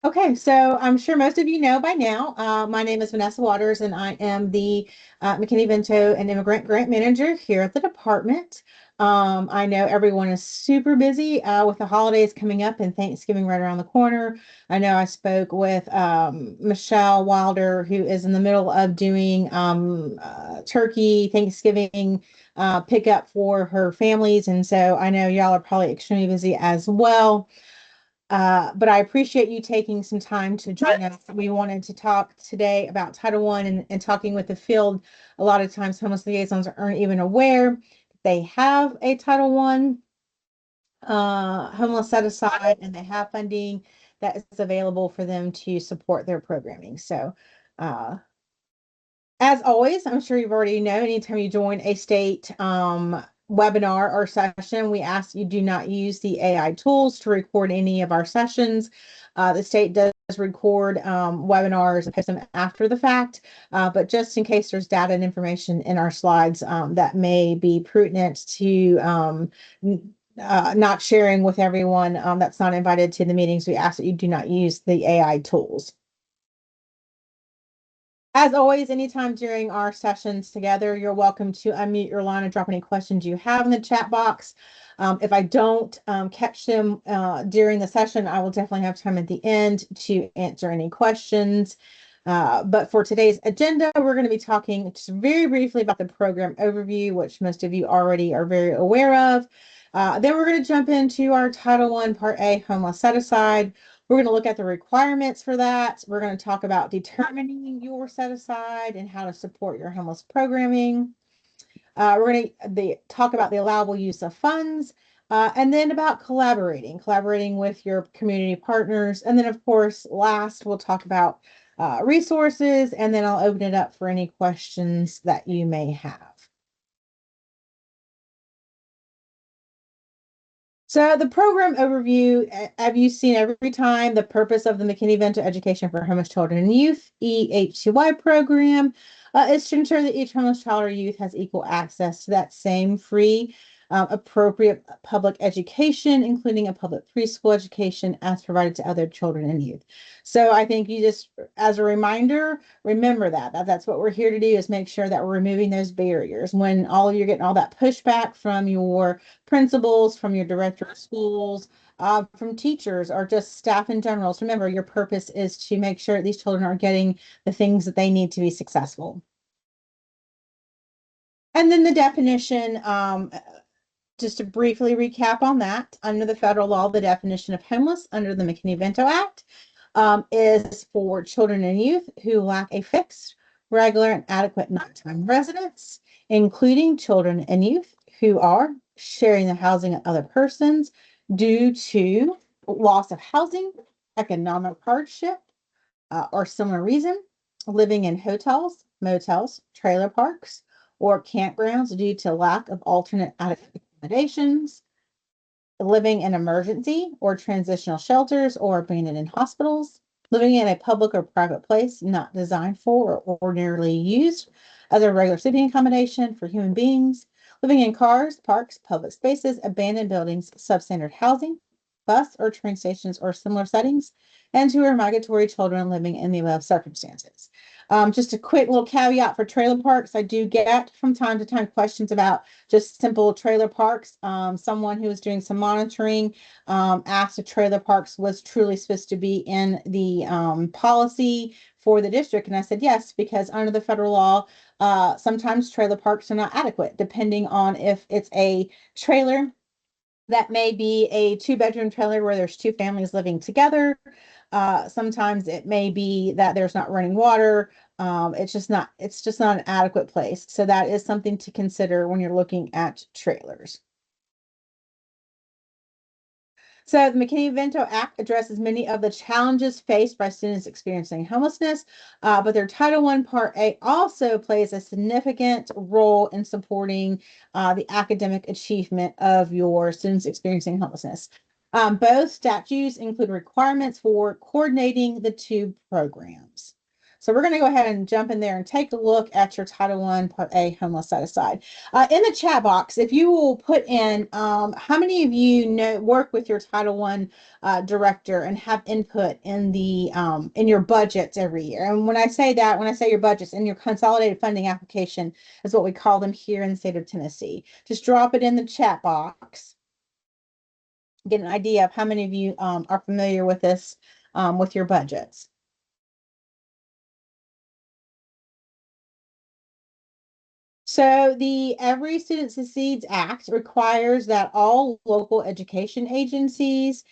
Okay, so I'm sure most of you know by now, my name is Vanessa Waters, and I am the McKinney-Vento and Immigrant Grant Manager here at the department. I know everyone is super busy with the holidays coming up and Thanksgiving right around the corner. I know I spoke with Michelle Wilder, who is in the middle of doing turkey Thanksgiving pickup for her families, and so I know y'all are probably extremely busy as well. But I appreciate you taking some time to join us. We wanted to talk today about Title I and talking with the field. A lot of times, homeless liaisons aren't even aware they have a Title I homeless set aside and they have funding that is available for them to support their programming. So, uh, as always, I'm sure you've already know, anytime you join a state webinar or session, we ask you do not use the AI tools to record any of our sessions. The state does record webinars and post them after the fact, but just in case there's data and information in our slides that may be prudent to not sharing with everyone that's not invited to the meetings, we ask that you do not use the AI tools. As always, anytime during our sessions together, you're welcome to unmute your line and drop any questions you have in the chat box. If I don't catch them during the session, I will definitely have time at the end to answer any questions. But for today's agenda, we're going to be talking just very briefly about the program overview, which most of you already are very aware of. Then we're going to jump into our Title I Part A homeless set aside. We're going to look at the requirements for that. We're going to talk about determining your set aside and how to support your homeless programming. We're going to talk about the allowable use of funds, and then about collaborating with your community partners. And then, of course, last, we'll talk about resources, and then I'll open it up for any questions that you may have. So the program overview, have you seen every time the purpose of the McKinney-Vento Education for Homeless Children and Youth, EHCY program, is to ensure that each homeless child or youth has equal access to that same free, appropriate public education, including a public preschool education as provided to other children and youth. So I think you just, as a reminder, remember that's what we're here to do, is make sure that we're removing those barriers. When all of you are getting all that pushback from your principals, from your director of schools, from teachers, or just staff in general. So remember, your purpose is to make sure these children are getting the things that they need to be successful. And then the definition, just to briefly recap on that, under the federal law, the definition of homeless under the McKinney-Vento Act is for children and youth who lack a fixed, regular, and adequate nighttime residence, including children and youth who are sharing the housing of other persons due to loss of housing, economic hardship, or similar reason, living in hotels, motels, trailer parks, or campgrounds due to lack of alternate adequate accommodations, living in emergency or transitional shelters or abandoned in hospitals, living in a public or private place not designed for or ordinarily used as a regular sleeping accommodation for human beings, living in cars, parks, public spaces, abandoned buildings, substandard housing, bus or train stations or similar settings, and who are migratory children living in the above circumstances. Just a quick little caveat for trailer parks. I do get from time to time questions about just simple trailer parks. Someone who was doing some monitoring asked if trailer parks was truly supposed to be in the policy for the district. And I said yes, because under the federal law, sometimes trailer parks are not adequate, depending on if it's a trailer that may be a two-bedroom trailer where there's two families living together. Sometimes it may be that there's not running water. It's just not an adequate place. So that is something to consider when you're looking at trailers. So the McKinney-Vento Act addresses many of the challenges faced by students experiencing homelessness, but their Title I Part A also plays a significant role in supporting the academic achievement of your students experiencing homelessness. Both statutes include requirements for coordinating the two programs. So we're going to go ahead and jump in there and take a look at your Title I Part A homeless set aside. In the chat box, if you will put in how many of you work with your Title I director and have input in the in your budgets every year. And when I say that, when I say your budgets in your consolidated funding application is what we call them here in the state of Tennessee. Just drop it in the chat box. Get an idea of how many of you are familiar with this with your budgets. So the Every Student Succeeds Act requires that all local education agencies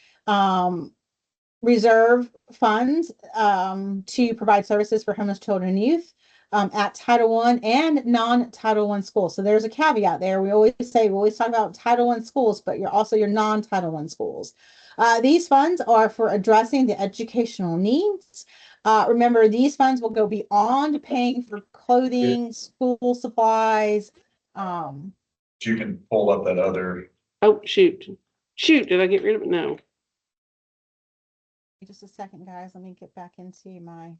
reserve funds to provide services for homeless children and youth at Title I and non-Title I schools. So there's a caveat there. We always talk about Title I schools, but you're also your non-Title I schools. These funds are for addressing the educational needs. Remember, these funds will go beyond paying for clothing, school supplies. You can pull up that other. Oh, shoot. Did I get rid of it? No. Just a second, guys. Let me get back into my.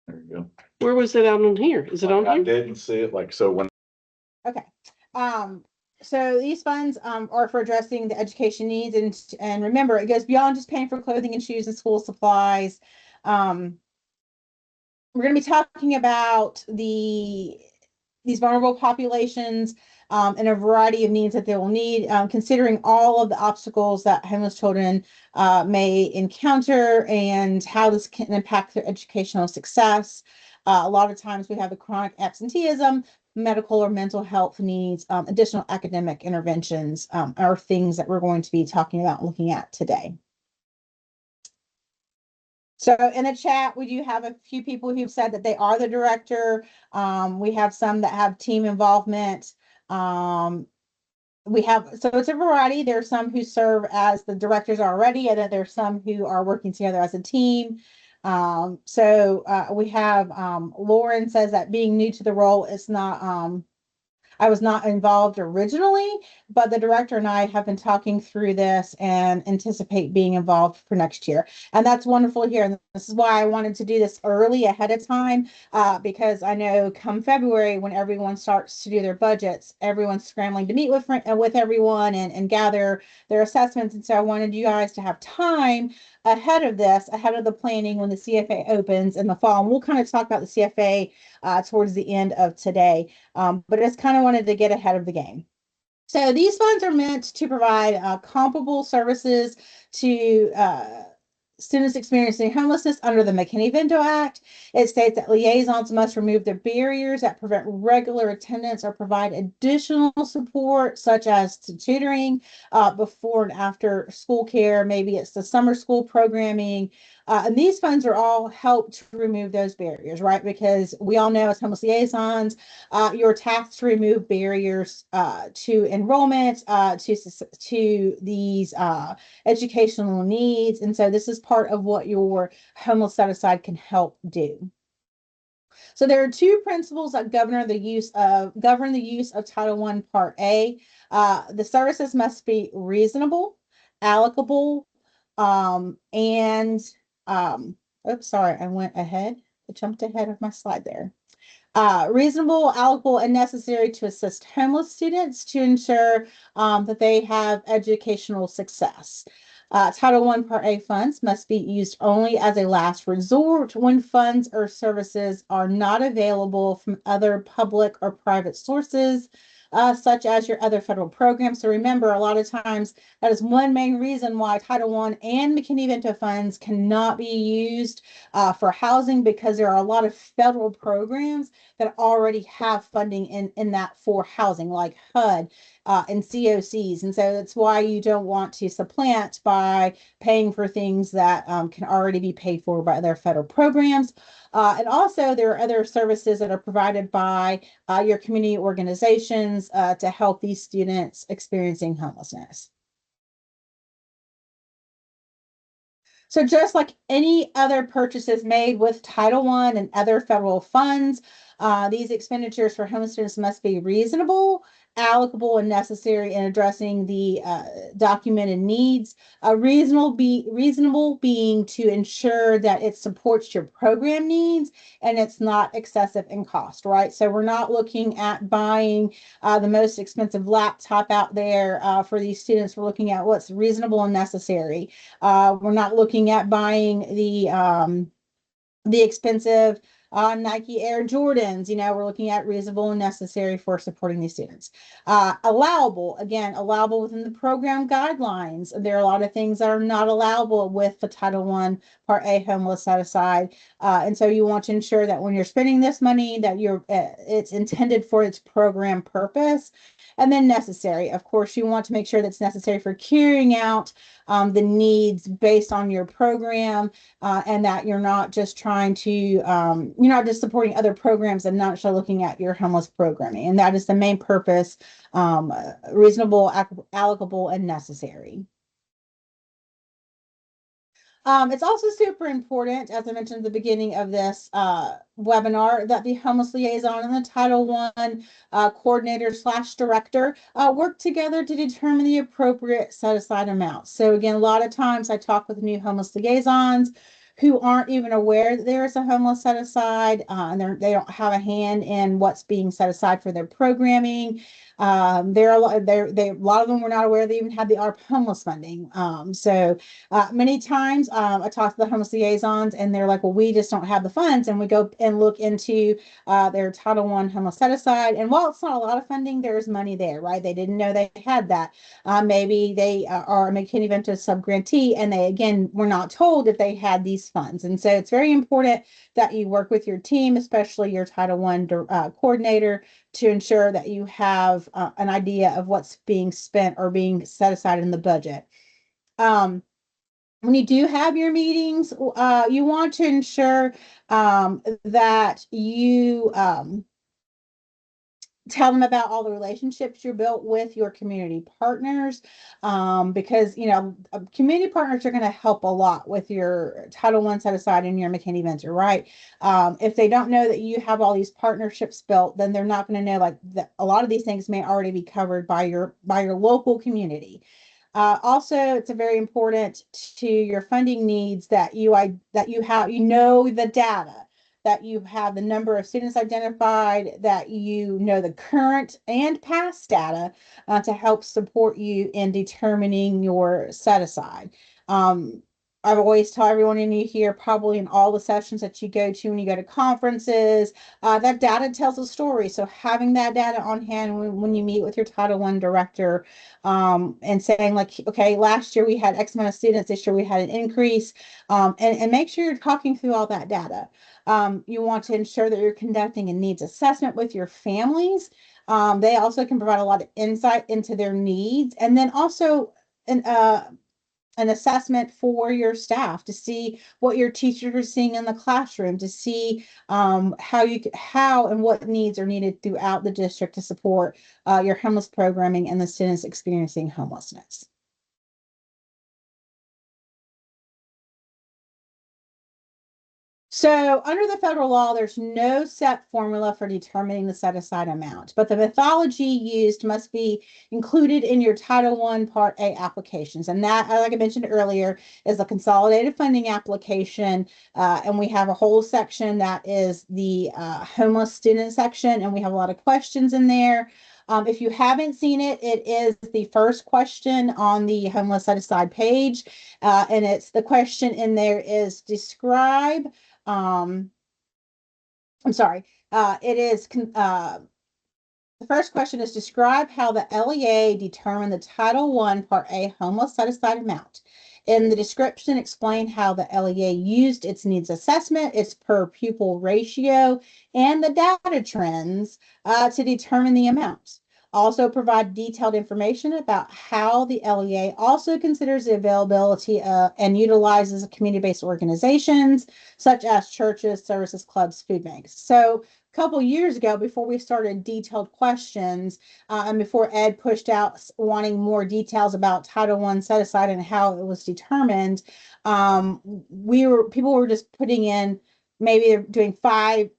There you go. Where was it out on here? Is it on I here? didn't see it so when. Okay. So these funds are for addressing the education needs, and remember, it goes beyond just paying for clothing and shoes and school supplies. We're going to be talking about these vulnerable populations and a variety of needs that they will need, considering all of the obstacles that homeless children may encounter and how this can impact their educational success. A lot of times we have the chronic absenteeism, medical or mental health needs, additional academic interventions are things that we're going to be talking about and looking at today. So in the chat, we do have a few people who've said that they are the director. We have some that have team involvement. So it's a variety. There are some who serve as the directors already, and then there's some who are working together as a team. We have Lauren says that being new to the role is not, I was not involved originally, but the director and I have been talking through this and anticipate being involved for next year. And that's wonderful here. And this is why I wanted to do this early ahead of time, because I know come February, when everyone starts to do their budgets, everyone's scrambling to meet with everyone and gather their assessments. And so I wanted you guys to have time ahead of this, ahead of the planning when the CFA opens in the fall. And we'll kind of talk about the CFA towards the end of today. But I just kind of wanted to get ahead of the game. So these funds are meant to provide comparable services to students experiencing homelessness under the McKinney-Vento Act. It states that liaisons must remove the barriers that prevent regular attendance or provide additional support, such as tutoring, before and after school care. Maybe it's the summer school programming. And these funds are all help to remove those barriers, right? Because we all know as homeless liaisons, you're tasked to remove barriers to enrollment, to these educational needs. And so this is part of what your homeless set aside can help do. So there are two principles that govern the use of Title I Part A. The services must be reasonable, allocable, oops, sorry, I jumped ahead of my slide there. Reasonable, allocable, and necessary to assist homeless students to ensure that they have educational success. Title I Part A funds must be used only as a last resort when funds or services are not available from other public or private sources, such as your other federal programs. So remember, a lot of times that is one main reason why Title I and McKinney-Vento funds cannot be used for housing, because there are a lot of federal programs that already have funding in that for housing, like HUD and COCs. And so that's why you don't want to supplant by paying for things that can already be paid for by other federal programs. And also there are other services that are provided by your community organizations to help these students experiencing homelessness. So just like any other purchases made with Title I and other federal funds, these expenditures for homeless students must be reasonable, allocable and necessary in addressing the documented needs. Reasonable being to ensure that it supports your program needs and it's not excessive in cost, right? So we're not looking at buying the most expensive laptop out there for these students. We're looking at what's reasonable and necessary. We're not looking at buying the expensive Nike Air Jordans. We're looking at reasonable and necessary for supporting these students. Allowable, again, allowable within the program guidelines. There are a lot of things that are not allowable with the Title I Part A homeless set aside. And so you want to ensure that when you're spending this money that it's intended for its program purpose. And then necessary. Of course, you want to make sure that's necessary for carrying out the needs based on your program, and that you're not just trying to, you're not just supporting other programs and not actually looking at your homeless programming. And that is the main purpose, reasonable, allocable, and necessary. It's also super important, as I mentioned at the beginning of this webinar, that the homeless liaison and the Title I coordinator / director work together to determine the appropriate set aside amount. So again, a lot of times I talk with new homeless liaisons who aren't even aware that there is a homeless set aside, and they don't have a hand in what's being set aside for their programming. A lot of them were not aware they even had the ARP homeless funding. So many times I talk to the homeless liaisons and they're like, well, we just don't have the funds. And we go and look into their Title I homeless set aside. And while it's not a lot of funding, there's money there, right? They didn't know they had that. Maybe they are a McKinney-Vento sub-grantee and they, again, were not told that they had these funds. And so it's very important that you work with your team, especially your Title I coordinator, to ensure that you have an idea of what's being spent or being set aside in the budget. When you do have your meetings, you want to ensure that you tell them about all the relationships you built with your community partners, because community partners are going to help a lot with your Title I set aside and your McKinney-Vento, right? If they don't know that you have all these partnerships built, then they're not going to know like that a lot of these things may already be covered by your local community. Also, it's very important to your funding needs that you have the data, that you have the number of students identified, that you know the current and past data to help support you in determining your set aside. I've always tell everyone in here, probably in all the sessions that you go to when you go to conferences, that data tells a story. So having that data on hand when you meet with your Title I director, and saying like, okay, last year we had X amount of students, this year we had an increase, and make sure you're talking through all that data. You want to ensure that you're conducting a needs assessment with your families. They also can provide a lot of insight into their needs, and then also an assessment for your staff to see what your teachers are seeing in the classroom, to see how and what needs are needed throughout the district to support your homeless programming and the students experiencing homelessness. So under the federal law, there's no set formula for determining the set aside amount, but the methodology used must be included in your Title I Part A applications. And that, like I mentioned earlier, is a consolidated funding application. And we have a whole section that is the homeless student section, and we have a lot of questions in there. If you haven't seen it, it is the first question on the homeless set aside page. And the question in there is describe, I'm sorry. It is the first question is describe how the LEA determined the Title I Part A homeless set aside amount. In the description, explain how the LEA used its needs assessment, its per pupil ratio, and the data trends to determine the amount. Also provide detailed information about how the LEA also considers the availability and utilizes community-based organizations such as churches, services, clubs, food banks. So a couple years ago, before we started detailed questions, and before Ed pushed out wanting more details about Title I set aside and how it was determined, people were just putting in, maybe they're doing $5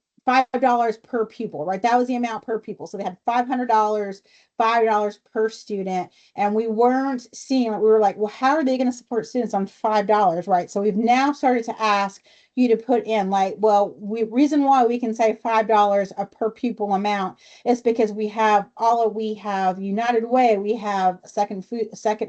per pupil, right? That was the amount per pupil. So they had $500, $5 per student, and we weren't seeing it. We were like, well, how are they going to support students on $5, right? So we've now started to ask you to put in like, well, reason why we can say $5 a per pupil amount is because we have United Way, we have Second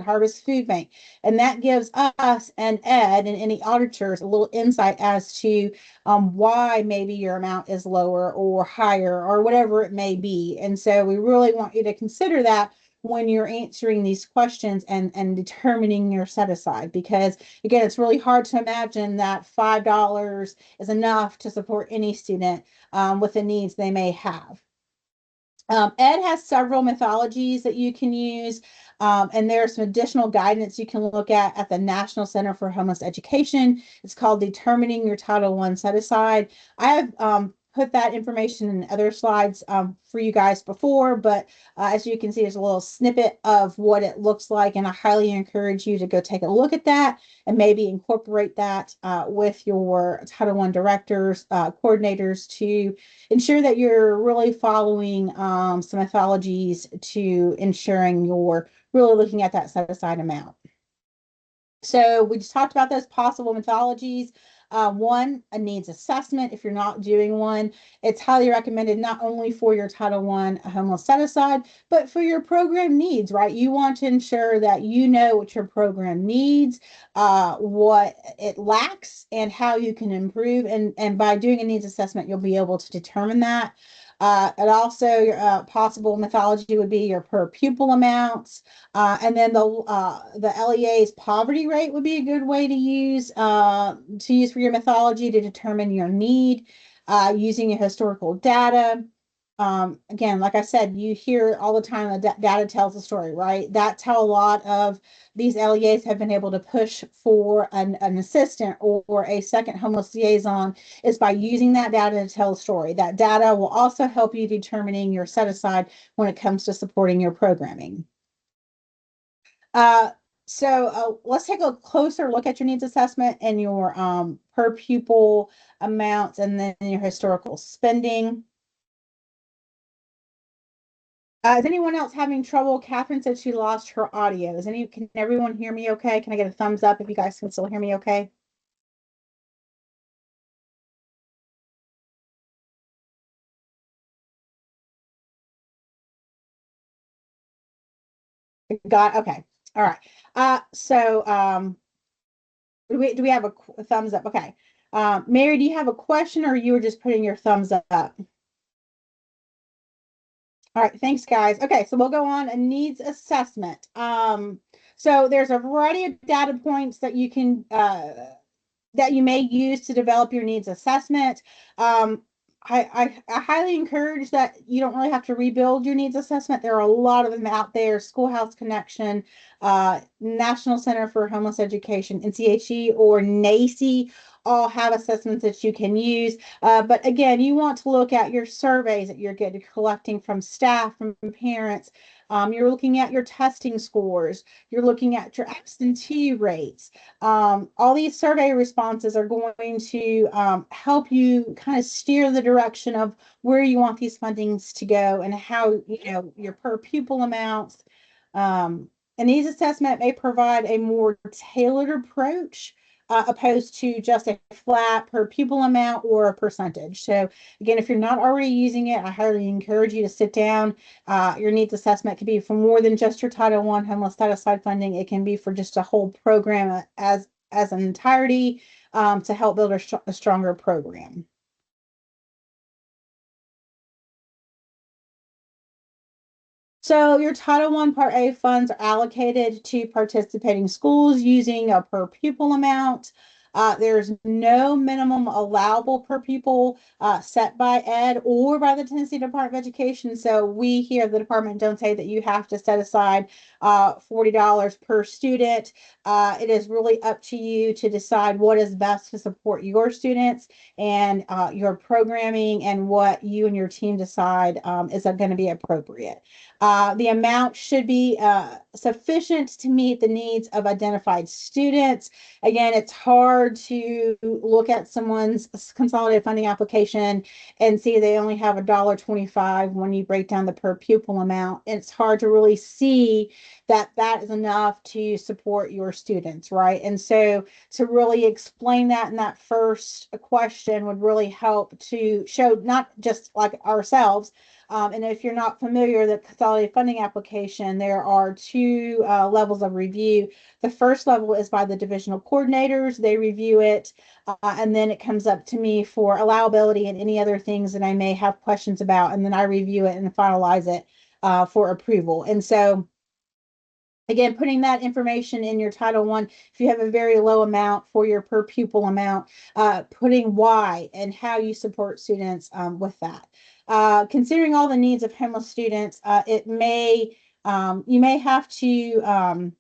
Harvest Food Bank, and that gives us and Ed and any auditors a little insight as to why maybe your amount is lower or higher or whatever it may be. And so we really want you to consider that when you're answering these questions and determining your set aside, because again, it's really hard to imagine that $5 is enough to support any student with the needs they may have. Ed has several methodologies that you can use, and there's some additional guidance you can look at the National Center for Homeless Education. It's called Determining Your Title I Set Aside. I have put that information in other slides for you guys before, but as you can see, there's a little snippet of what it looks like, and I highly encourage you to go take a look at that and maybe incorporate that with your Title I directors, coordinators, to ensure that you're really following some methodologies to ensuring you're really looking at that set aside amount. So we just talked about those possible methodologies. One, a needs assessment. If you're not doing one, it's highly recommended not only for your Title I homeless set aside, but for your program needs, right? You want to ensure that you know what your program needs, what it lacks, and how you can improve. And by doing a needs assessment, you'll be able to determine that. And also, possible methodology would be your per pupil amounts, and then the LEA's poverty rate would be a good way to use for your methodology to determine your need, using your historical data. Again, like I said, you hear all the time that data tells the story, right? That's how a lot of these LEAs have been able to push for an assistant or a second homeless liaison, is by using that data to tell a story. That data will also help you determining your set aside when it comes to supporting your programming. So let's take a closer look at your needs assessment and your per pupil amounts, and then your historical spending. Is anyone else having trouble? Catherine said she lost her audio. Can everyone hear me okay? Can I get a thumbs up if you guys can still hear me okay? Okay. All right. Do we have a thumbs up? Okay. Mary, do you have a question, or you were just putting your thumbs up? All right, thanks, guys. Okay, so we'll go on a needs assessment. So there's a variety of data points that you may use to develop your needs assessment. I highly encourage that you don't really have to rebuild your needs assessment. There are a lot of them out there. Schoolhouse Connection, National Center for Homeless Education, NCHE, or NACE all have assessments that you can use. But again, you want to look at your surveys that you're collecting from staff, from parents. You're looking at your testing scores. You're looking at your absentee rates. All these survey responses are going to help you kind of steer the direction of where you want these fundings to go, and how, your per pupil amounts. And these assessment may provide a more tailored approach, opposed to just a flat per pupil amount or a percentage. So again, if you're not already using it, I highly encourage you to sit down. Your needs assessment can be for more than just your Title I homeless set aside funding. It can be for just a whole program as an entirety, to help build a stronger program. So your Title I Part A funds are allocated to participating schools using a per pupil amount. There's no minimum allowable per pupil set by Ed or by the Tennessee Department of Education. So we here at the department don't say that you have to set aside $40 per student. It is really up to you to decide what is best to support your students and your programming, and what you and your team decide is going to be appropriate. The amount should be sufficient to meet the needs of identified students. Again, it's hard hard to look at someone's consolidated funding application and see they only have $1.25 when you break down the per pupil amount. And it's hard to really see that that is enough to support your students, right? And so to really explain that in that first question would really help to show not just like ourselves. And if you're not familiar, the consolidated funding application, there are two levels of review. The first level is by the divisional coordinators. They review it, and then it comes up to me for allowability and any other things that I may have questions about, and then I review it and finalize it for approval. And so again, putting that information in your Title I, if you have a very low amount for your per pupil amount, putting why and how you support students with that. Considering all the needs of homeless students, you may have to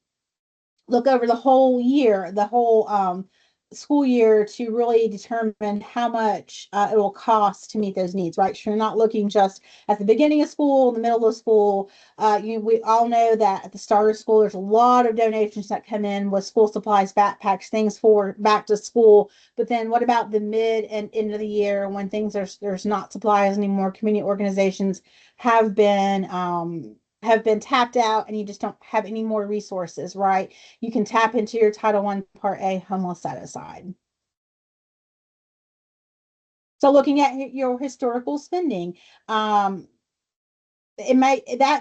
look over the whole year, the whole school year to really determine how much it will cost to meet those needs, right? So you're not looking just at the beginning of school, the middle of school. We all know that at the start of school, there's a lot of donations that come in with school supplies, backpacks, things for back to school. But then what about the mid and end of the year when things there's not supplies anymore? Community organizations have been tapped out and you just don't have any more resources, right? You can tap into your Title I Part A homeless set aside. So looking at your historical spending, that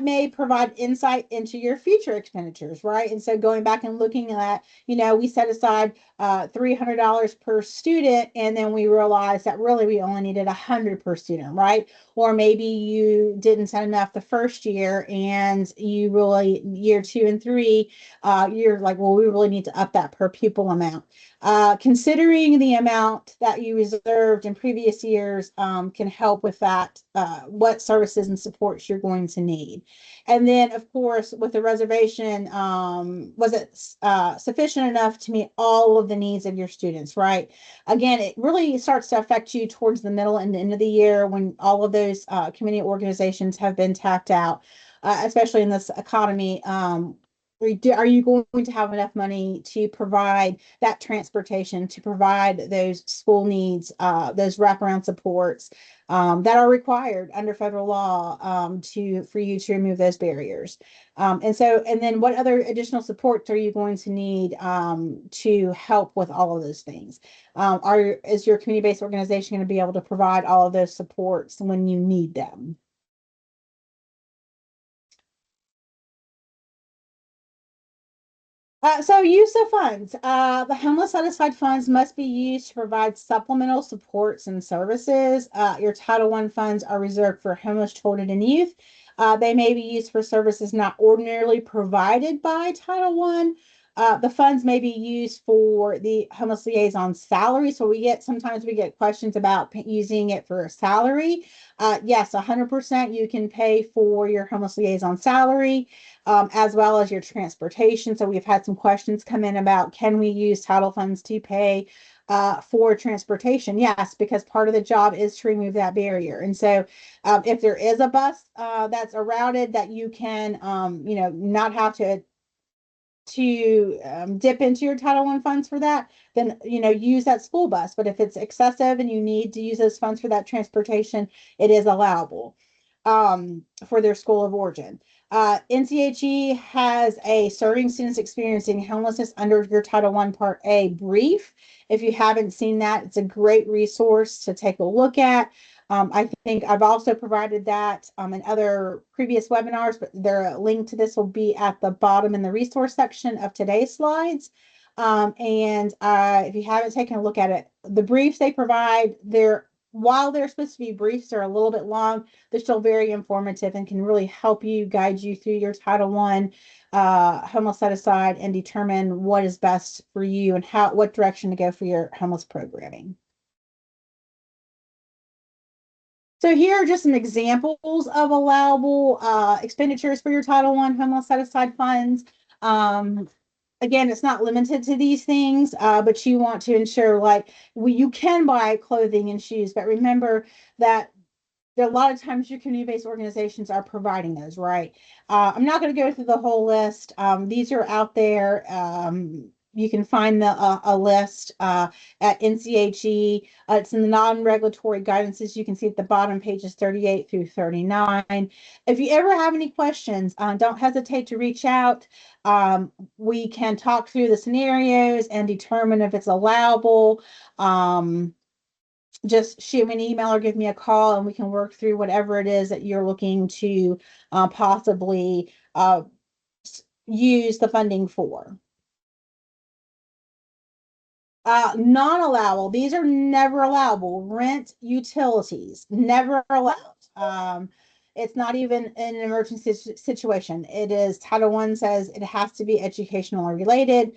may provide insight into your future expenditures, right? And so going back and looking at, we set aside $300 per student, and then we realized that really we only needed 100 per student, right? Or maybe you didn't set enough the first year, and you really year 2 and 3, you're like, well, we really need to up that per pupil amount. Considering the amount that you reserved in previous years can help with that, what services and supports you're going to need. And then, of course, with the reservation, was it sufficient enough to meet all of the needs of your students, right? Again, it really starts to affect you towards the middle and the end of the year when all of those community organizations have been tapped out, especially in this economy. Are you going to have enough money to provide that transportation, to provide those school needs, those wraparound supports that are required under federal law for you to remove those barriers? And then what other additional supports are you going to need to help with all of those things? Is your community-based organization going to be able to provide all of those supports when you need them? So use of funds. The homeless set-aside funds must be used to provide supplemental supports and services. Your Title I funds are reserved for homeless children and youth. They may be used for services not ordinarily provided by Title I. The funds may be used for the homeless liaison salary. So sometimes we get questions about using it for a salary. Yes, 100% you can pay for your homeless liaison salary. As well as your transportation. So we've had some questions come in about, can we use title funds to pay for transportation? Yes, because part of the job is to remove that barrier. And so if there is a bus that's routed that you can, not have to dip into your Title I funds for that, then use that school bus. But if it's excessive and you need to use those funds for that transportation, it is allowable for their school of origin. NCHE has a Serving Students Experiencing Homelessness Under Your Title I Part A brief. If you haven't seen that, it's a great resource to take a look at. I think I've also provided that in other previous webinars, but the link to this will be at the bottom in the resource section of today's slides. If you haven't taken a look at it, the briefs they provide, while they're supposed to be briefs, they're a little bit long. They're still very informative and can really help you guide you through your Title I homeless set aside and determine what is best for you and what direction to go for your homeless programming. So here are just some examples of allowable expenditures for your Title I homeless set aside funds. Again, it's not limited to these things, but you want to ensure you can buy clothing and shoes, but remember that there are a lot of times your community-based organizations are providing those, right? I'm not going to go through the whole list. These are out there. you can find a list at NCHE. It's in the non-regulatory guidances. You can see at the bottom, pages 38 through 39. If you ever have any questions, don't hesitate to reach out. We can talk through the scenarios and determine if it's allowable. Just shoot me an email or give me a call, and we can work through whatever it is that you're looking to possibly use the funding for. Non-allowable. These are never allowable. Rent, utilities, never allowed. It's not even in an emergency situation. It is Title I says it has to be educational or related.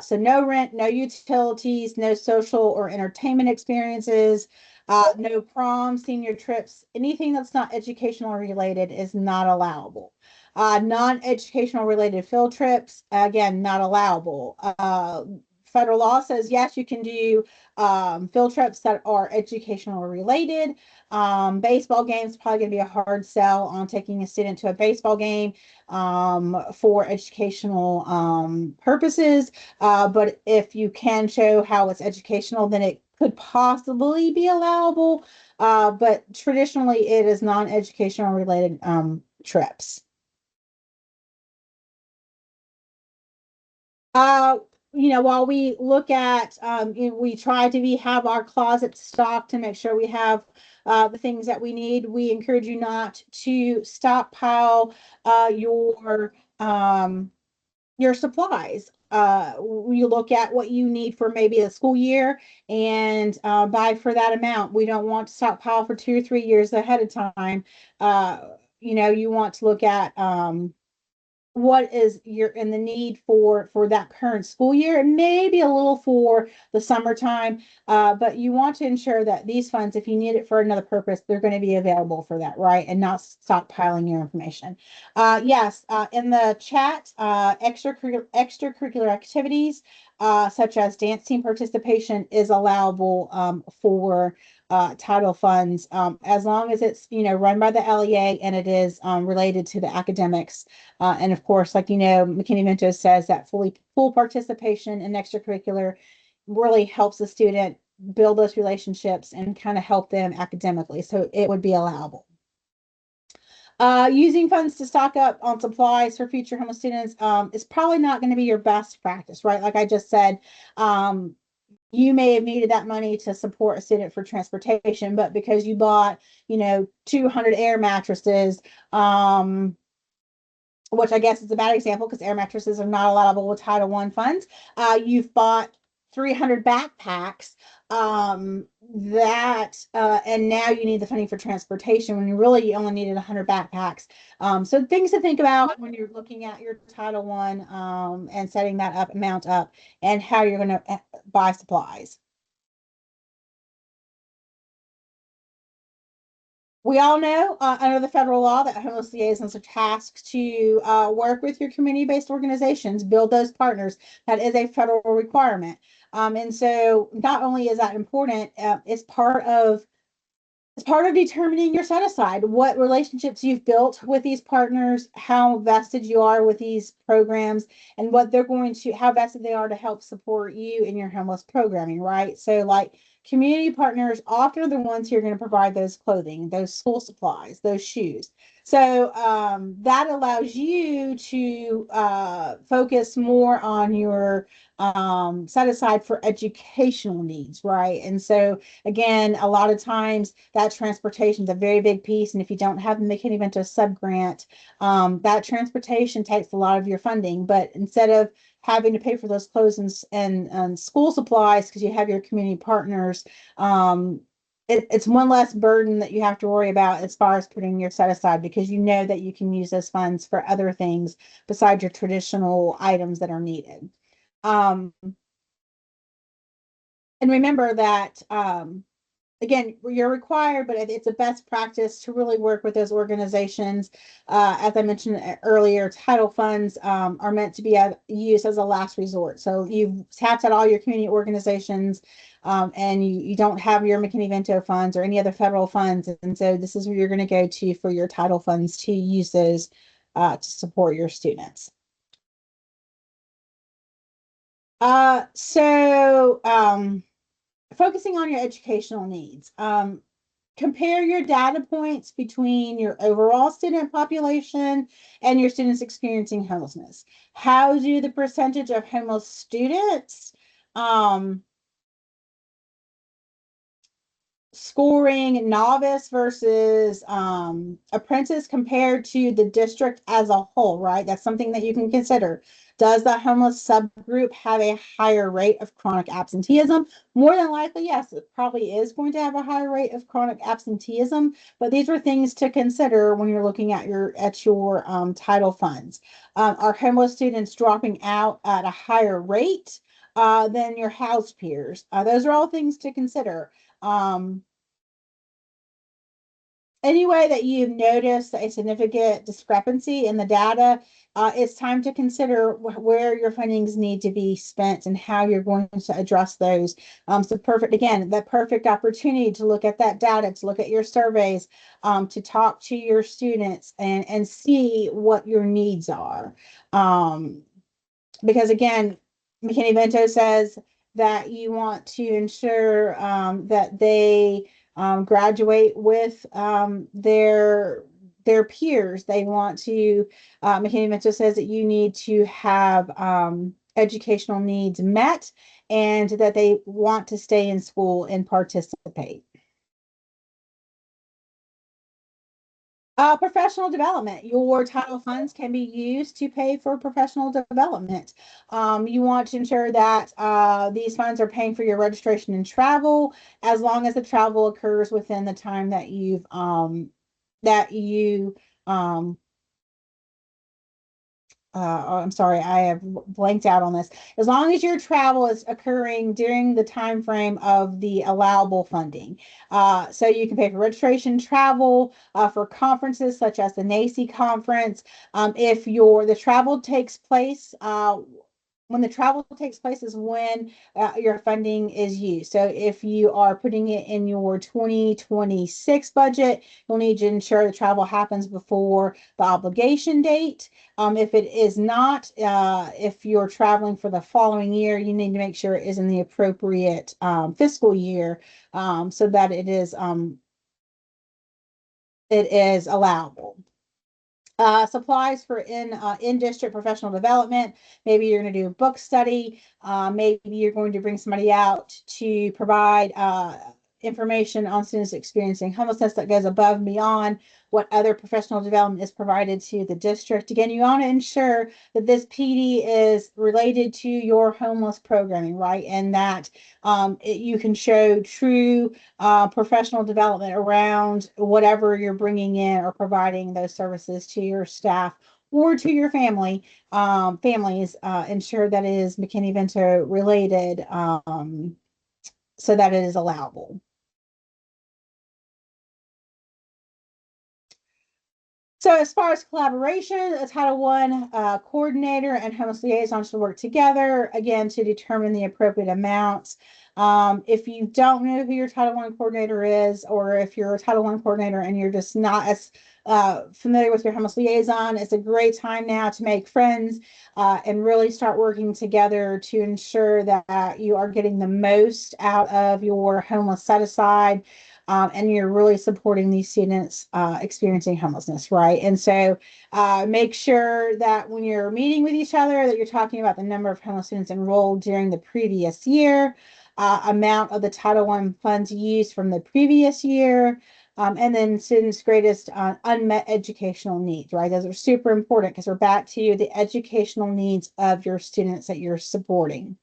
So no rent, no utilities, no social or entertainment experiences, no prom, senior trips, anything that's not educational or related is not allowable. Non-educational related field trips, again, not allowable. Federal law says yes, you can do field trips that are educational related. Baseball games probably going to be a hard sell on taking a student to a baseball game for educational purposes. But if you can show how it's educational, then it could possibly be allowable. But traditionally, it is non-educational related trips. Uh, while we look at, we try to have our closet stocked to make sure we have the things that we need. We encourage you not to stockpile your supplies. We look at what you need for maybe a school year and buy for that amount. We don't want to stockpile for 2 or 3 years ahead of time. You want to look at what is your in the need for that current school year, and maybe a little for the summertime, but you want to ensure that these funds, if you need it for another purpose, they're going to be available for that, right? And not stockpiling your information. Yes, in the chat, extracurricular activities such as dance team participation is allowable for title funds, as long as it's run by the LEA and it is related to the academics. And of course, like McKinney-Vento says that full participation in extracurricular really helps the student build those relationships and kind of help them academically. So it would be allowable. Using funds to stock up on supplies for future homeless students is probably not going to be your best practice, right? Like I just said, you may have needed that money to support a student for transportation, but because you bought, 200 air mattresses, which I guess is a bad example because air mattresses are not allowable with Title I funds. You've bought 300 backpacks and now you need the funding for transportation when you only needed 100 backpacks. So things to think about when you're looking at your Title I and setting that amount up and how you're going to buy supplies. We all know under the federal law that homeless liaisons are tasked to work with your community-based organizations, build those partners. That is a federal requirement. And so not only is that important, it's part of determining your set aside, what relationships you've built with these partners, how vested you are with these programs, and how vested they are to help support you in your homeless programming, right? So like community partners often are the ones who are going to provide those clothing, those school supplies, those shoes. So that allows you to focus more on your set aside for educational needs, right? And so again, a lot of times that transportation is a very big piece. And if you don't have the McKinney-Vento subgrant, that transportation takes a lot of your funding. But instead of having to pay for those clothes and school supplies because you have your community partners, it's one less burden that you have to worry about as far as putting your set aside, because you know that you can use those funds for other things besides your traditional items that are needed. And remember that again, you're required, but it's a best practice to really work with those organizations. As I mentioned earlier, title funds are meant to be used as a last resort. So you've tapped out all your community organizations and you don't have your McKinney-Vento funds or any other federal funds. And so this is where you're going to go to for your title funds to use those to support your students. Focusing on your educational needs. Compare your data points between your overall student population and your students experiencing homelessness. How do the percentage of homeless students scoring novice versus apprentice compared to the district as a whole, right? That's something that you can consider. Does the homeless subgroup have a higher rate of chronic absenteeism? More than likely, yes, it probably is going to have a higher rate of chronic absenteeism, but these are things to consider when you're looking at your title funds. Are homeless students dropping out at a higher rate than your house peers? Those are all things to consider. Any way that you've noticed a significant discrepancy in the data, it's time to consider where your fundings need to be spent and how you're going to address those. So that perfect opportunity to look at that data, to look at your surveys, to talk to your students and see what your needs are. Because again, McKinney-Vento says that you want to ensure that they graduate with their peers. They want to. McKinney-Vento says that you need to have educational needs met, and that they want to stay in school and participate. Professional development. Your title funds can be used to pay for professional development. You want to ensure that these funds are paying for your registration and travel, as long as the travel occurs within the time that you um, I'm sorry, I have blanked out on this. As long as your travel is occurring during the time frame of the allowable funding. So you can pay for registration, travel, for conferences such as the NACE conference. If the travel takes place, when the travel takes place is when your funding is used. So if you are putting it in your 2026 budget, you'll need to ensure the travel happens before the obligation date. If it is not, if you're traveling for the following year, you need to make sure it is in the appropriate fiscal year, so that it is allowable. Supplies for in-district professional development. Maybe you're going to do a book study. Maybe you're going to bring somebody out to provide information on students experiencing homelessness that goes above and beyond what other professional development is provided to the district. Again, you want to ensure that this PD is related to your homeless programming, right? And that you can show true professional development around whatever you're bringing in or providing those services to your staff or to your families. Ensure that it is McKinney-Vento related, so that it is allowable. So as far as collaboration, a Title I coordinator and homeless liaison should work together, again, to determine the appropriate amounts. If you don't know who your Title I coordinator is, or if you're a Title I coordinator and you're just not as familiar with your homeless liaison, it's a great time now to make friends and really start working together to ensure that you are getting the most out of your homeless set aside, and you're really supporting these students experiencing homelessness, right? And so make sure that when you're meeting with each other, that you're talking about the number of homeless students enrolled during the previous year, amount of the Title I funds used from the previous year, and then students' greatest unmet educational needs, right? Those are super important because we're back to the educational needs of your students that you're supporting.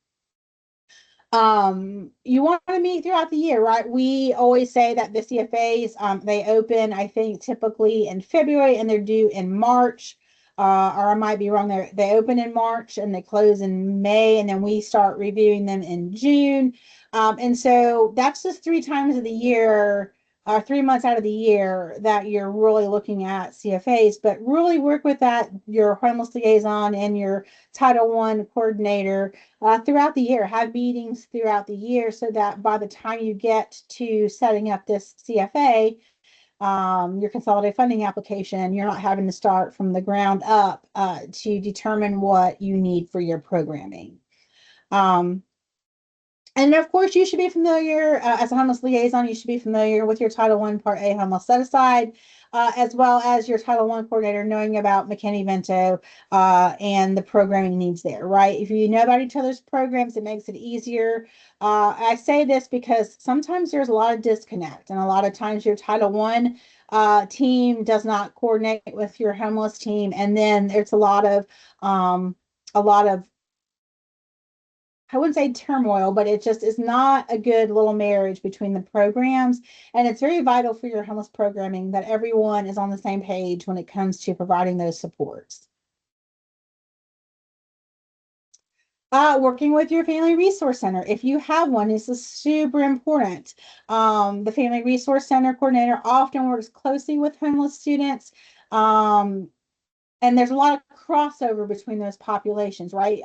You want to meet throughout the year, right? We always say that the CFAs, they open, I think, typically in February and they're due in March. Or I might be wrong there. They open in March and they close in May, and then we start reviewing them in June. And so that's just 3 times of the year, 3 months out of the year that you're really looking at CFAs, but really work with your homeless liaison and your Title I coordinator throughout the year. Have meetings throughout the year so that by the time you get to setting up this CFA, your consolidated funding application, you're not having to start from the ground up to determine what you need for your programming. And of course, you should be familiar as a homeless liaison. You should be familiar with your Title I Part A homeless set aside, as well as your Title I coordinator knowing about McKinney-Vento and the programming needs there. Right? If you know about each other's programs, it makes it easier. I say this because sometimes there's a lot of disconnect, and a lot of times your Title I team does not coordinate with your homeless team, and then there's a lot of I wouldn't say turmoil, but it just is not a good little marriage between the programs. And it's very vital for your homeless programming that everyone is on the same page when it comes to providing those supports. Working with your family resource center. If you have one, this is super important. The family resource center coordinator often works closely with homeless students. Um, and there's a lot of crossover between those populations, right?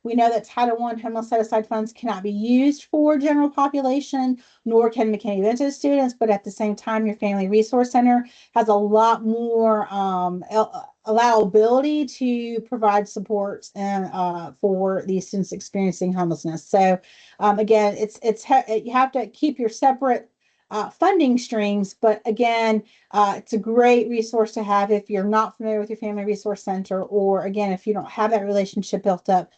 We know that Title I homeless set aside funds cannot be used for general population, nor can McKinney-Vento students, but at the same time, your Family Resource Center has a lot more allowability to provide supports and for these students experiencing homelessness. So again, you have to keep your separate funding streams, but again, it's a great resource to have if you're not familiar with your Family Resource Center, or again, if you don't have that relationship built up,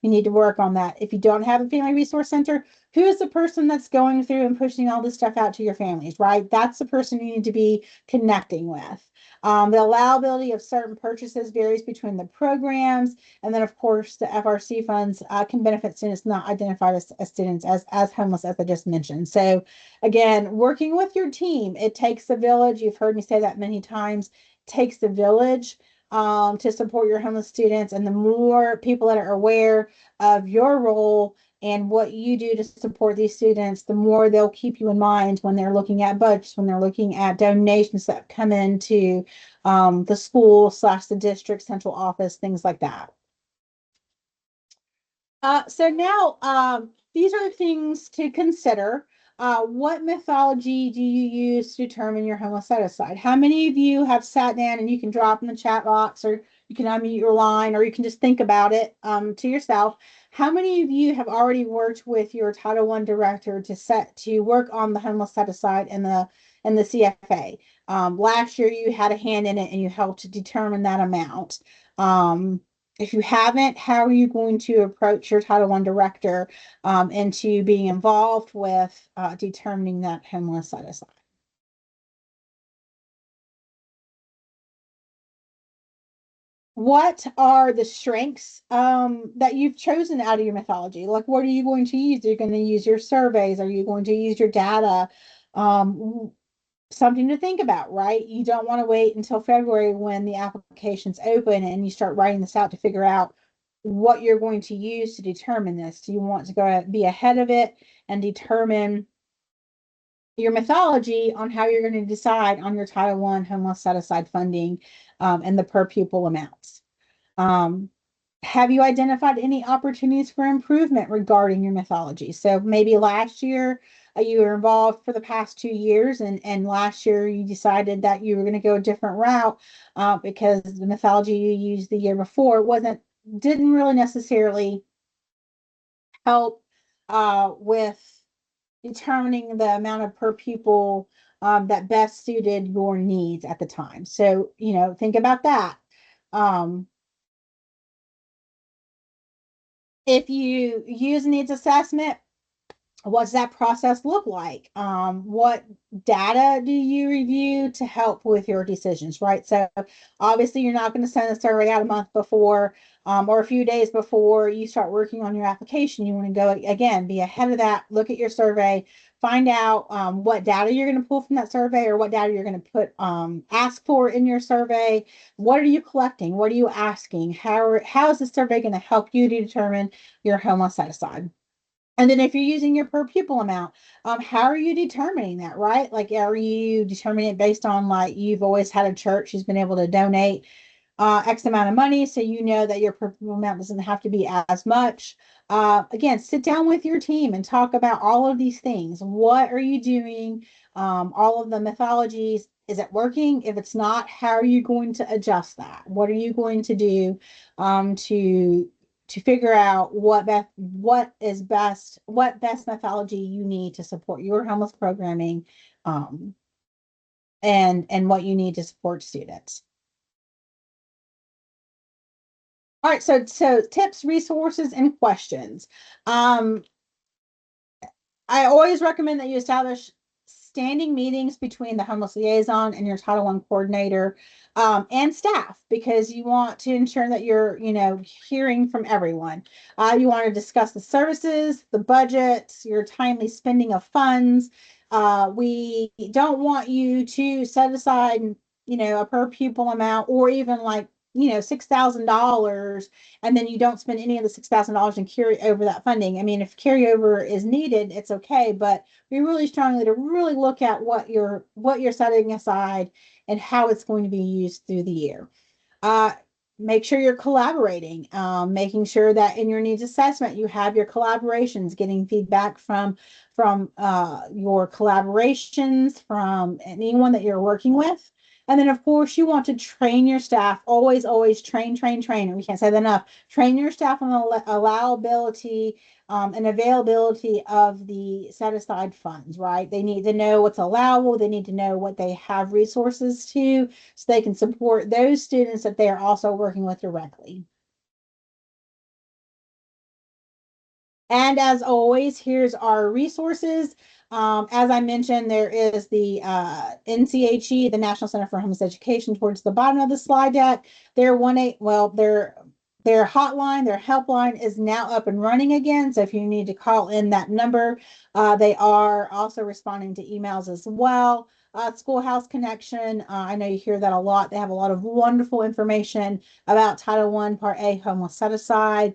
you need to work on that. If you don't have a Family Resource Center, who is the person that's going through and pushing all this stuff out to your families, right? That's the person you need to be connecting with. The allowability of certain purchases varies between the programs. And then, of course, the FRC funds can benefit students not identified as students as homeless, as I just mentioned. So, again, working with your team, it takes a village. You've heard me say that many times. It takes the village to support your homeless students. And the more people that are aware of your role and what you do to support these students, the more they'll keep you in mind when they're looking at budgets, when they're looking at donations that come into the school / the district central office, things like that. So now these are things to consider. What methodology do you use to determine your homeless set aside? How many of you have sat down, and you can drop in the chat box, or you can unmute your line, or you can just think about it to yourself. How many of you have already worked with your Title I director to work on the homeless set aside and the CFA? Last year you had a hand in it and you helped to determine that amount. If you haven't, how are you going to approach your Title I director into being involved with determining that homeless set aside? What are the strengths that you've chosen out of your methodology? Like, what are you going to use? Are you going to use your surveys? Are you going to use your data? Something to think about, right? You don't want to wait until February when the application's open and you start writing this out to figure out what you're going to use to determine this. Do you want to go be ahead of it and determine your methodology on how you're going to decide on your Title I homeless set aside funding and the per pupil amounts? Have you identified any opportunities for improvement regarding your methodology? So maybe last year you were involved for the past 2 years, and last year you decided that you were going to go a different route because the methodology you used the year before didn't really necessarily help with determining the amount of per pupil that best suited your needs at the time. So, think about that. Um, if you use needs assessment, what's that process look like? What data do you review to help with your decisions, right? So obviously you're not going to send a survey out a month before or a few days before you start working on your application. You want to go again, be ahead of that, look at your survey, find out what data you're going to pull from that survey, or what data you're going to ask for in your survey. What are you collecting? What are you asking? How is the survey going to help you to determine your homeless set aside? And then if you're using your per pupil amount, how are you determining that, right? Like, are you determining it based on, like, you've always had a church who's been able to donate X amount of money, so you know that your per pupil amount doesn't have to be as much. Again, sit down with your team and talk about all of these things. What are you doing? All of the methodologies. Is it working? If it's not, how are you going to adjust that? What are you going to do to to figure out what best methodology you need to support your homeless programming, and what you need to support students. All right, so tips, resources, and questions. I always recommend that you establish standing meetings between the homeless liaison and your Title I coordinator, and staff, because you want to ensure that you're, hearing from everyone. You want to discuss the services, the budgets, your timely spending of funds. We don't want you to set aside, a per pupil amount, or even like, $6,000, and then you don't spend any of the $6,000 and carry over that funding. I mean, if carryover is needed, it's okay, but we really strongly to really look at what you're setting aside and how it's going to be used through the year. Uh, Make sure you're collaborating, making sure that in your needs assessment you have your collaborations, getting feedback from your collaborations, from anyone that you're working with. And then, of course, you want to train your staff. Always, always train, train, train. And we can't say that enough. Train your staff on the allowability, and availability of the set aside funds, right? They need to know what's allowable. They need to know what they have resources to, so they can support those students that they are also working with directly. And as always, here's our resources. As I mentioned, there is the NCHE, the National Center for Homeless Education, towards the bottom of the slide deck. Their hotline, their helpline is now up and running again. So if you need to call in that number, they are also responding to emails as well. Schoolhouse Connection, I know you hear that a lot. They have a lot of wonderful information about Title I, Part A, homeless set aside,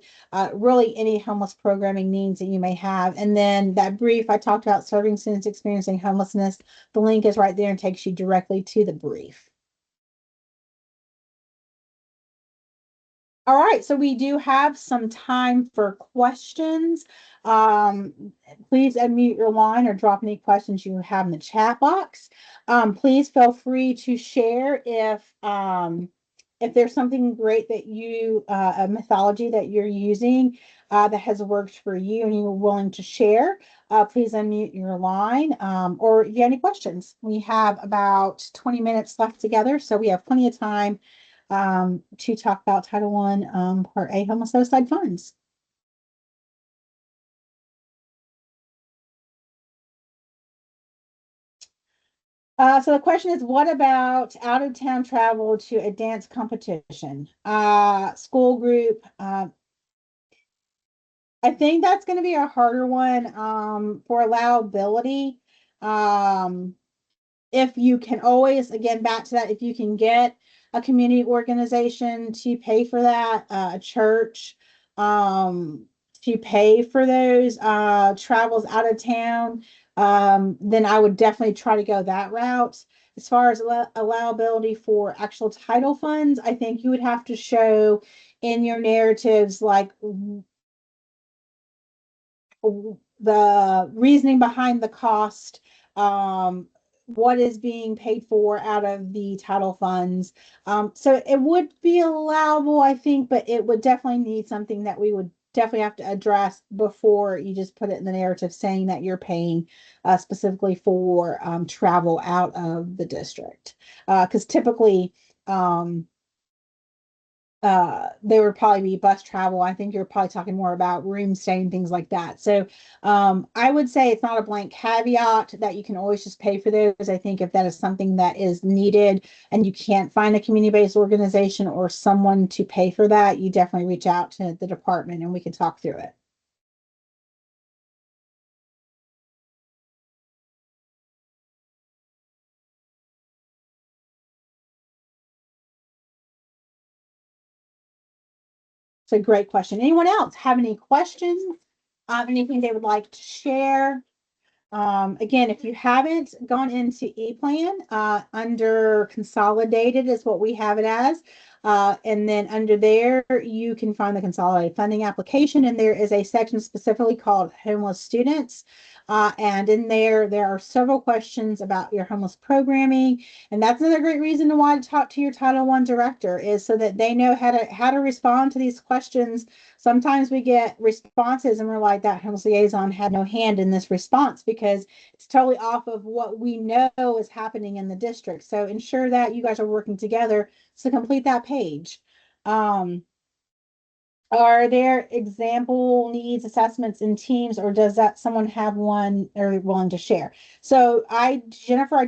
really any homeless programming needs that you may have. And then that brief I talked about, serving students experiencing homelessness, the link is right there and takes you directly to the brief. All right, so we do have some time for questions. Please unmute your line or drop any questions you have in the chat box. Please feel free to share if there's something great that a methodology that you're using that has worked for you and you're willing to share. Please unmute your line, or if you have any questions. We have about 20 minutes left together, so we have plenty of time to talk about Title I, Part A, homeless suicide funds. So the question is, what about out of town travel to a dance competition, school group? I think that's going to be a harder one for allowability. If you can always, again, back to that, if you can get a community organization to pay for that, a church, to pay for those travels out of town, then I would definitely try to go that route. As far as allowability for actual title funds, I think you would have to show in your narratives like the reasoning behind the cost, what is being paid for out of the title funds. So it would be allowable, I think, but it would definitely need something that we would definitely have to address before you just put it in the narrative saying that you're paying specifically for travel out of the district. Because typically, there would probably be bus travel. I think you're probably talking more about room stay and things like that. So I would say it's not a blank caveat that you can always just pay for those. I think if that is something that is needed and you can't find a community-based organization or someone to pay for that, you definitely reach out to the department and we can talk through it. It's a great question. Anyone else have any questions? Anything they would like to share? Again, if you haven't gone into E-Plan, under consolidated is what we have it as. And then under there, you can find the consolidated funding application, and there is a section specifically called homeless students. And in there, there are several questions about your homeless programming. And that's another great reason to why to talk to your Title I director, is so that they know how to respond to these questions. Sometimes we get responses and we're like, that homeless liaison had no hand in this response, because it's totally off of what we know is happening in the district. So ensure that you guys are working together to complete that page. Are there example needs assessments in teams, or does that someone have one or willing to share? So Jennifer, I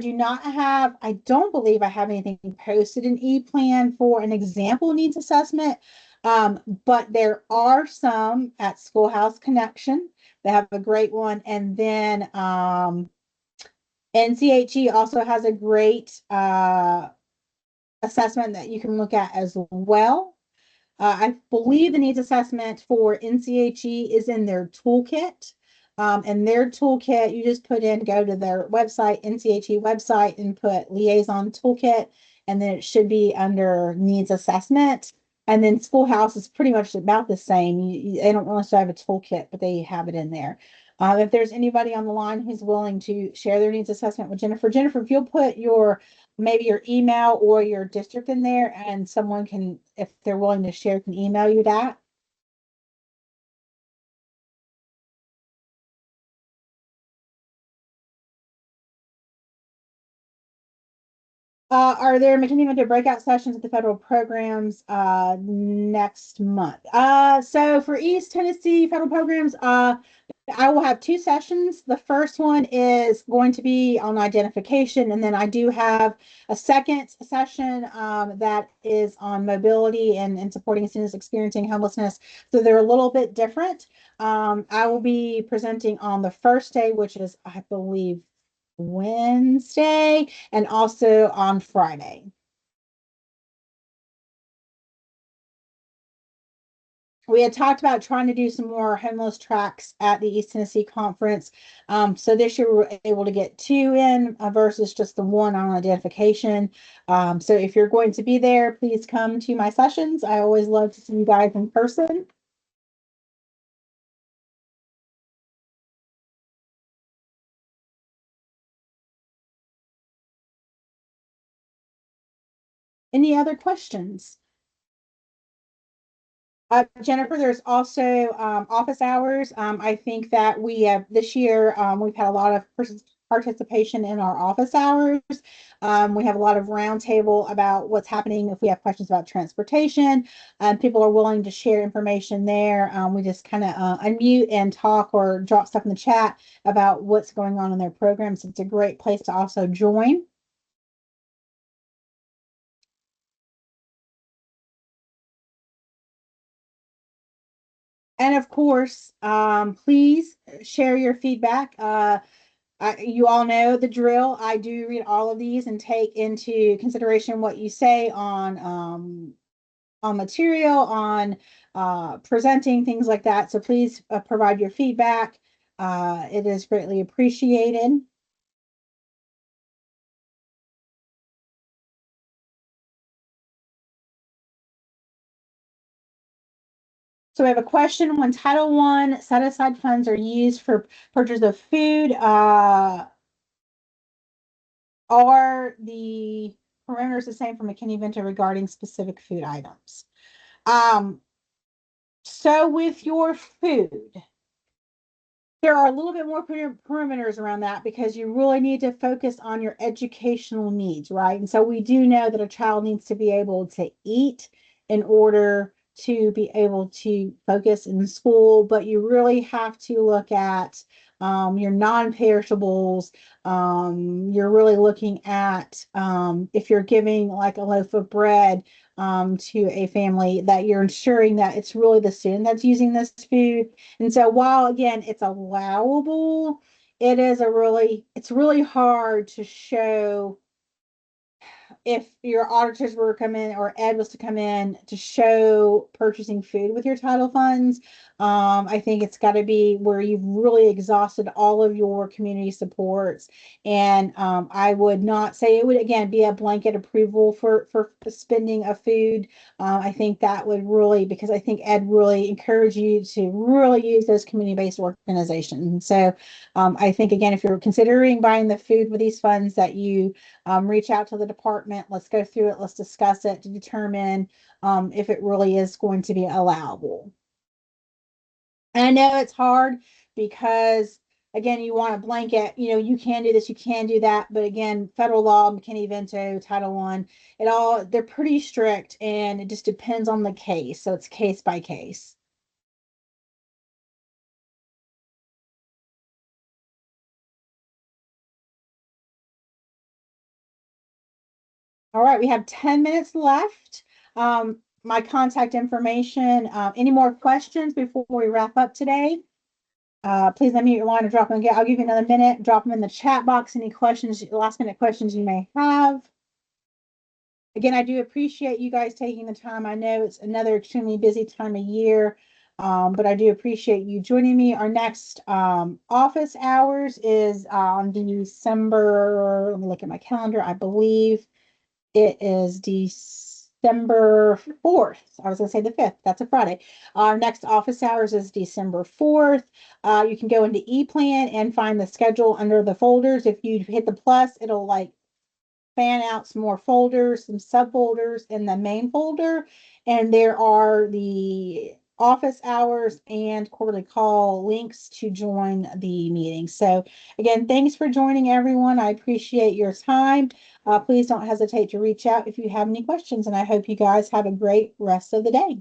don't believe I have anything posted in E-Plan for an example needs assessment. But there are some at Schoolhouse Connection. They have a great one. And then NCHE also has a great assessment that you can look at as well. I believe the needs assessment for NCHE is in their toolkit. And their toolkit, you just go to their website, NCHE website, and put liaison toolkit, and then it should be under needs assessment. And then Schoolhouse is pretty much about the same. They don't really have a toolkit, but they have it in there. If there's anybody on the line who's willing to share their needs assessment with Jennifer, if you'll put maybe your email or your district in there, and someone can, if they're willing to share, can email you that. Are there McKinney breakout sessions at the federal programs next month? So for East Tennessee federal programs, I will have two sessions. The first one is going to be on identification, and then I do have a second session that is on mobility and supporting students experiencing homelessness. So they're a little bit different. I will be presenting on the first day, which is, I believe, Wednesday, and also on Friday. We had talked about trying to do some more homeless tracks at the East Tennessee Conference. So this year we were able to get two in versus just the one on identification. So if you're going to be there, please come to my sessions. I always love to see you guys in person. Any other questions? Jennifer, there's also office hours. I think that we have this year, we've had a lot of participation in our office hours. We have a lot of roundtable about what's happening if we have questions about transportation. People are willing to share information there. We just kind of unmute and talk or drop stuff in the chat about what's going on in their programs. It's a great place to also join. And of course, please share your feedback. You all know the drill. I do read all of these and take into consideration what you say on material, on presenting, things like that. So please provide your feedback. It is greatly appreciated. So we have a question: when Title I set aside funds are used for purchase of food, are the parameters the same for McKinney-Vento regarding specific food items? So with your food, there are a little bit more perimeters around that, because you really need to focus on your educational needs, right? And so we do know that a child needs to be able to eat in order to be able to focus in school, but you really have to look at your non-perishables. You're really looking at if you're giving like a loaf of bread to a family, that you're ensuring that it's really the student that's using this food. And so while again, it's allowable, it's really hard to show if your auditors were to come in or Ed was to come in to show purchasing food with your title funds, I think it's got to be where you've really exhausted all of your community supports. And I would not say it would, again, be a blanket approval for spending of food. I think that would really, because I think Ed really encouraged you to really use those community-based organizations. So I think, again, if you're considering buying the food with these funds, that you reach out to the department. Let's go through it. Let's discuss it to determine if it really is going to be allowable. And I know it's hard because, again, you want a blanket, you can do this, you can do that. But again, federal law, McKinney-Vento, Title I, they're pretty strict, and it just depends on the case. So it's case by case. All right, we have 10 minutes left. My contact information. Any more questions before we wrap up today? Please unmute your line or drop them again. I'll give you another minute. Drop them in the chat box. Any questions, last minute questions you may have. Again, I do appreciate you guys taking the time. I know it's another extremely busy time of year, but I do appreciate you joining me. Our next office hours is on December. Let me look at my calendar. I believe it is December 4th. I was going to say the 5th. That's a Friday. Our next office hours is December 4th. You can go into ePlan and find the schedule under the folders. If you hit the plus, it'll like fan out some more folders, some subfolders in the main folder. And there are the office hours and quarterly call links to join the meeting. So again, thanks for joining, everyone. I appreciate your time. Please don't hesitate to reach out if you have any questions, and I hope you guys have a great rest of the day.